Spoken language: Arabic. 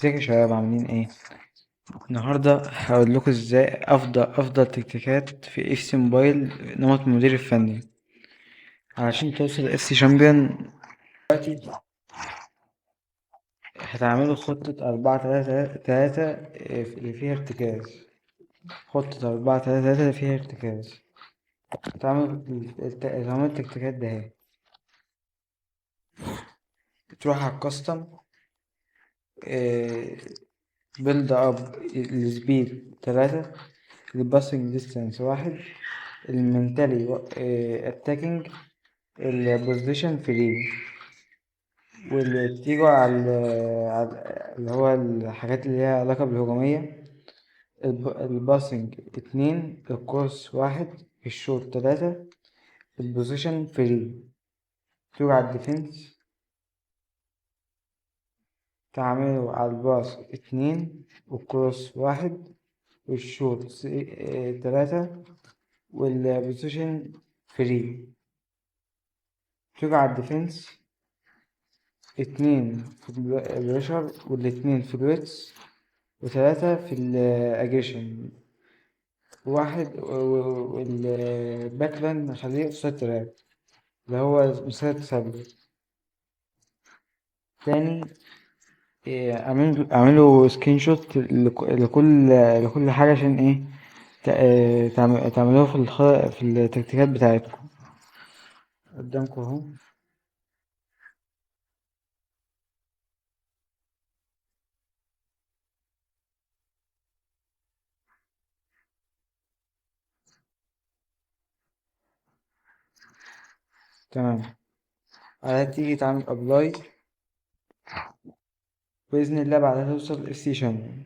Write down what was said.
ازيك يا شباب عاملين ايه؟ النهاردة هقول لكم ازاي افضل تكتيكات في اف سي موبايل نمط المدير الفني علشان توصل اف سي شامبيون. دلوقتي هتعملوا خطة 4-3-3 اللي فيها ارتكاز. خطة 4-3-3 اللي فيها ارتكاز. هتعملوا التكتيكات ده اهي. تروح على الكاستم، بيلد اب السبيد 3، الباسنج ديستانس 1، المنتالي اتاكينج، البوزيشن فري. واللي تيجوا اللي هو الحاجات اللي ليها علاقة بالهجومية، الباسنج 2، الكورس 1، الشوط 3، البوزيشن فري. تيجوا على الديفنس، تعملوا على الباس 2، والكروس 1، والشوط 3، والبوزيشن فري. تيجوا على الديفنس، 2 في البريشر، والاتنين في الويتس، و3 في الأجريشن، 1 والباكلاند نخليه اوفسايد تراك اللي هو مسار التسلل. تاني، اعملوا سكرين شوت لكل حاجة عشان ايه تعملوها في التكتيكات بتاعتكم. قدامكم اهو. تمام، تيجي تعمل ابلاي، بإذن الله بعدها توصل السيشن.